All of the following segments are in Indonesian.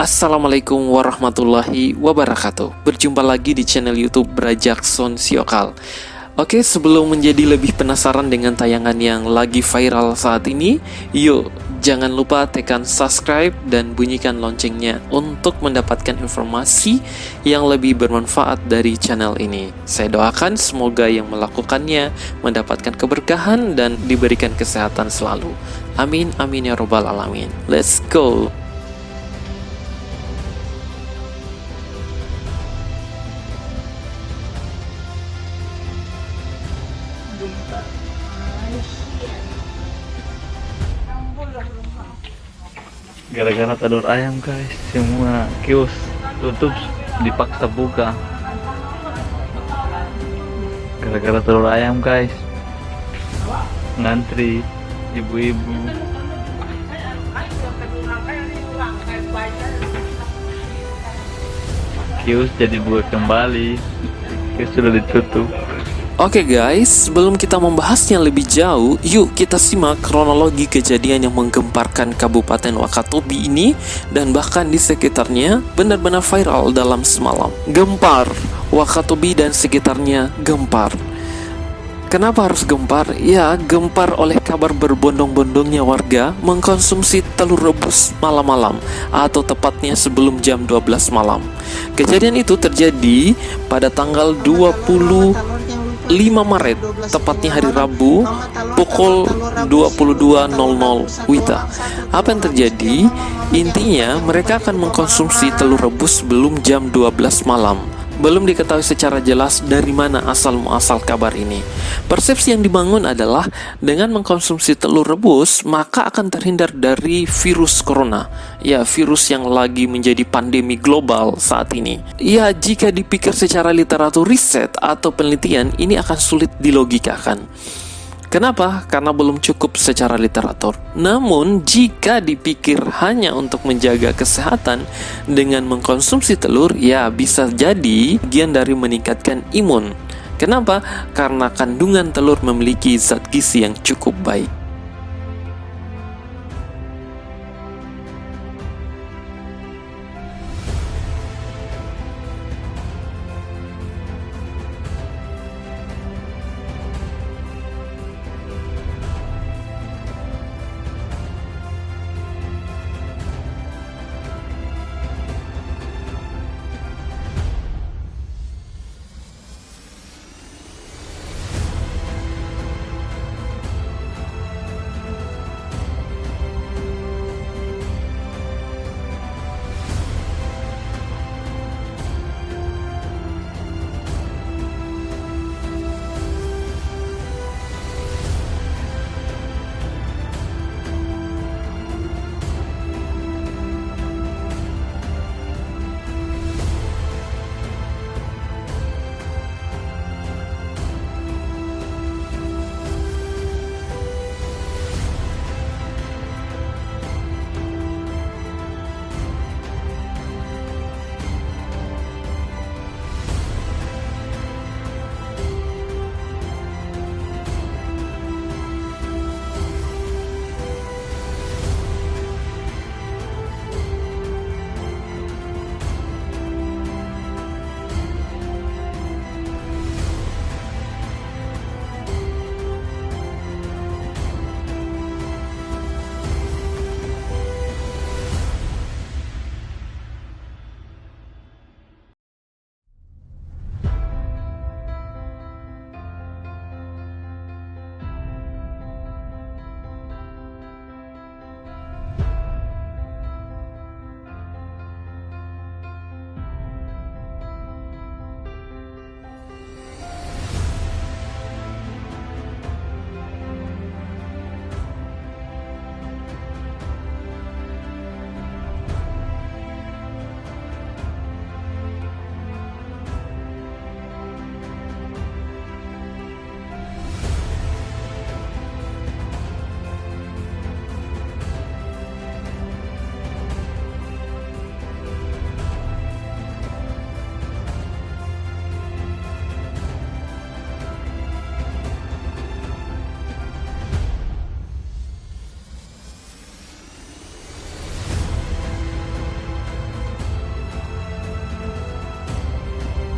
Assalamualaikum warahmatullahi wabarakatuh. Berjumpa lagi di channel YouTube Brajackson Siokal. Oke, sebelum menjadi lebih penasaran dengan tayangan yang lagi viral saat ini, yuk jangan lupa tekan subscribe dan bunyikan loncengnya untuk mendapatkan informasi yang lebih bermanfaat dari channel ini. Saya doakan semoga yang melakukannya mendapatkan keberkahan dan diberikan kesehatan selalu. Amin amin ya robbal alamin. Let's go. Gara-gara telur ayam guys, semua kios tutup, dipaksa buka. Gara-gara telur ayam guys, ngantri ibu-ibu. Kios jadi buka kembali, kios sudah ditutup. Oke guys, sebelum kita membahasnya lebih jauh, yuk kita simak kronologi kejadian yang menggemparkan Kabupaten Wakatobi ini dan bahkan di sekitarnya benar-benar viral dalam semalam. Gempar, Wakatobi dan sekitarnya gempar. Kenapa harus gempar? Ya, gempar oleh kabar berbondong-bondongnya warga mengkonsumsi telur rebus malam-malam atau tepatnya sebelum jam 12 malam. Kejadian itu terjadi pada tanggal 25 Maret, tepatnya hari Rabu, pukul 22.00 WITA. Apa yang terjadi? Intinya, mereka akan mengkonsumsi telur rebus sebelum jam 12 malam. Belum diketahui secara jelas dari mana asal-muasal kabar ini. Persepsi yang dibangun adalah dengan mengkonsumsi telur rebus, maka akan terhindar dari virus corona. Ya, virus yang lagi menjadi pandemi global saat ini. Ya, jika dipikir secara literatur riset atau penelitian, ini akan sulit dilogikakan. Kenapa? Karena belum cukup secara literatur. Namun, jika dipikir hanya untuk menjaga kesehatan dengan mengkonsumsi telur, ya bisa jadi bagian dari meningkatkan imun. Kenapa? Karena kandungan telur memiliki zat gizi yang cukup baik.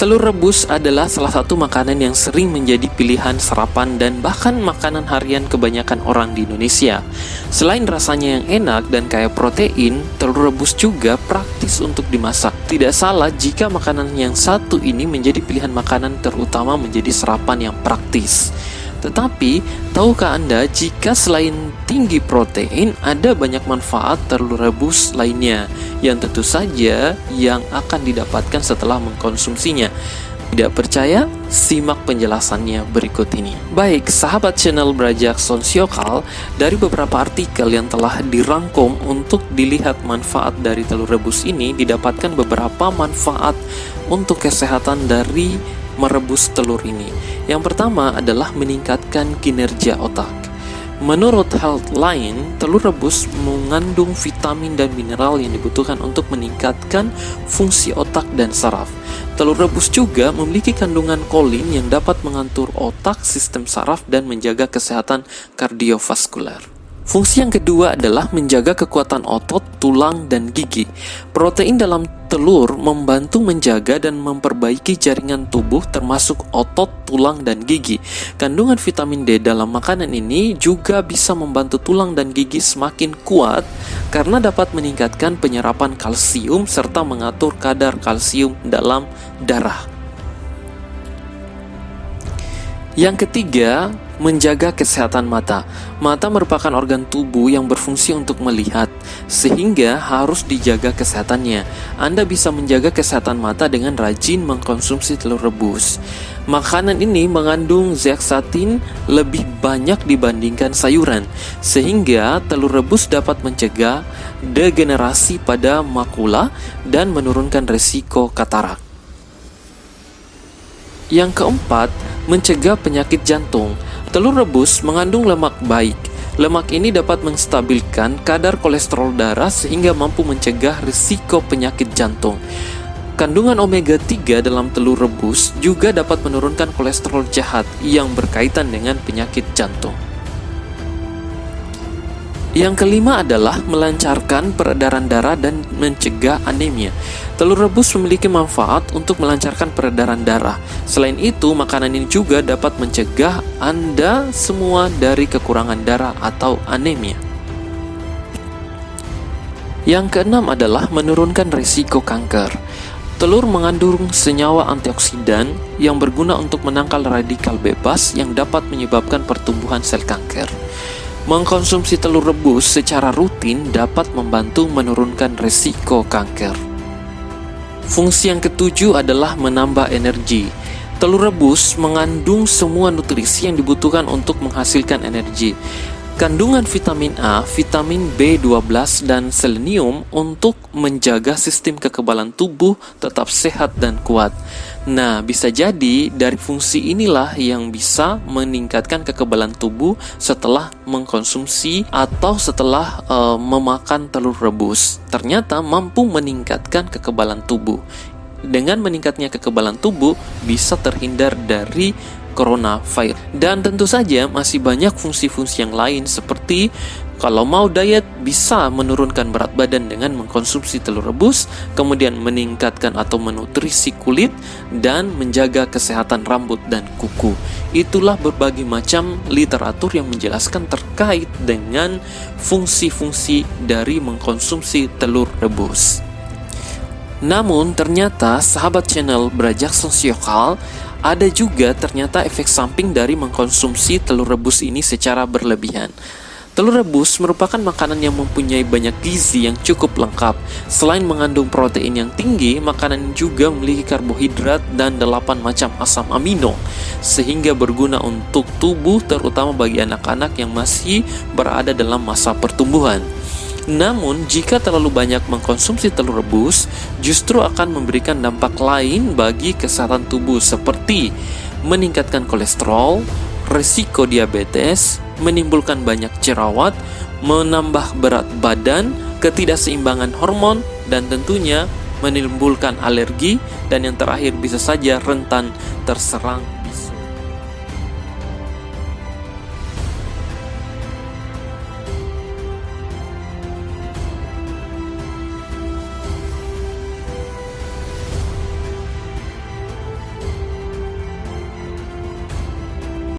Telur rebus adalah salah satu makanan yang sering menjadi pilihan sarapan dan bahkan makanan harian kebanyakan orang di Indonesia. Selain rasanya yang enak dan kaya protein, telur rebus juga praktis untuk dimasak. Tidak salah jika makanan yang satu ini menjadi pilihan makanan terutama menjadi sarapan yang praktis. Tetapi, tahukah Anda jika selain tinggi protein, ada banyak manfaat telur rebus lainnya yang tentu saja yang akan didapatkan setelah mengkonsumsinya? Tidak percaya? Simak penjelasannya berikut ini. Baik, sahabat channel Brajak Sonsiokal, dari beberapa artikel yang telah dirangkum untuk dilihat manfaat dari telur rebus ini, didapatkan beberapa manfaat untuk kesehatan dari merebus telur ini. Yang pertama adalah meningkatkan kinerja otak. Menurut Healthline, telur rebus mengandung vitamin dan mineral yang dibutuhkan untuk meningkatkan fungsi otak dan saraf. Telur rebus juga memiliki kandungan kolin yang dapat mengatur otak, sistem saraf, dan menjaga kesehatan kardiovaskular. Fungsi yang kedua adalah menjaga kekuatan otot, tulang, dan gigi. Protein dalam telur membantu menjaga dan memperbaiki jaringan tubuh termasuk otot, tulang, dan gigi. Kandungan vitamin D dalam makanan ini juga bisa membantu tulang dan gigi semakin kuat karena dapat meningkatkan penyerapan kalsium serta mengatur kadar kalsium dalam darah. Yang ketiga, menjaga kesehatan mata. Mata merupakan organ tubuh yang berfungsi untuk melihat, sehingga harus dijaga kesehatannya. Anda bisa menjaga kesehatan mata dengan rajin mengkonsumsi telur rebus. Makanan ini mengandung zeaxanthin lebih banyak dibandingkan sayuran, sehingga telur rebus dapat mencegah degenerasi pada makula dan menurunkan risiko katarak. Yang keempat, mencegah penyakit jantung. Telur rebus mengandung lemak baik. Lemak ini dapat menstabilkan kadar kolesterol darah sehingga mampu mencegah risiko penyakit jantung. Kandungan omega 3 dalam telur rebus juga dapat menurunkan kolesterol jahat yang berkaitan dengan penyakit jantung. Yang kelima adalah melancarkan peredaran darah dan mencegah anemia. Telur rebus memiliki manfaat untuk melancarkan peredaran darah. Selain itu, makanan ini juga dapat mencegah Anda semua dari kekurangan darah atau anemia. Yang keenam adalah menurunkan risiko kanker. Telur mengandung senyawa antioksidan yang berguna untuk menangkal radikal bebas yang dapat menyebabkan pertumbuhan sel kanker. Mengkonsumsi telur rebus secara rutin dapat membantu menurunkan risiko kanker. Fungsi yang ketujuh adalah menambah energi. Telur rebus mengandung semua nutrisi yang dibutuhkan untuk menghasilkan energi. Kandungan vitamin A, vitamin B12, dan selenium untuk menjaga sistem kekebalan tubuh tetap sehat dan kuat. Nah, bisa jadi dari fungsi inilah yang bisa meningkatkan kekebalan tubuh setelah mengkonsumsi atau setelah memakan telur rebus. Ternyata mampu meningkatkan kekebalan tubuh. Dengan meningkatnya kekebalan tubuh, bisa terhindar dari coronavirus. Dan tentu saja masih banyak fungsi-fungsi yang lain seperti kalau mau diet bisa menurunkan berat badan dengan mengkonsumsi telur rebus, kemudian meningkatkan atau menutrisi kulit dan menjaga kesehatan rambut dan kuku. Itulah berbagai macam literatur yang menjelaskan terkait dengan fungsi-fungsi dari mengkonsumsi telur rebus. Namun ternyata sahabat channel Brajak Sonsiokal, ada juga ternyata efek samping dari mengkonsumsi telur rebus ini secara berlebihan. Telur rebus merupakan makanan yang mempunyai banyak gizi yang cukup lengkap. Selain mengandung protein yang tinggi, makanan ini juga memiliki karbohidrat dan 8 macam asam amino, sehingga berguna untuk tubuh terutama bagi anak-anak yang masih berada dalam masa pertumbuhan. Namun, jika terlalu banyak mengkonsumsi telur rebus, justru akan memberikan dampak lain bagi kesehatan tubuh seperti meningkatkan kolesterol, risiko diabetes, menimbulkan banyak jerawat, menambah berat badan, ketidakseimbangan hormon, dan tentunya menimbulkan alergi, dan yang terakhir bisa saja rentan terserang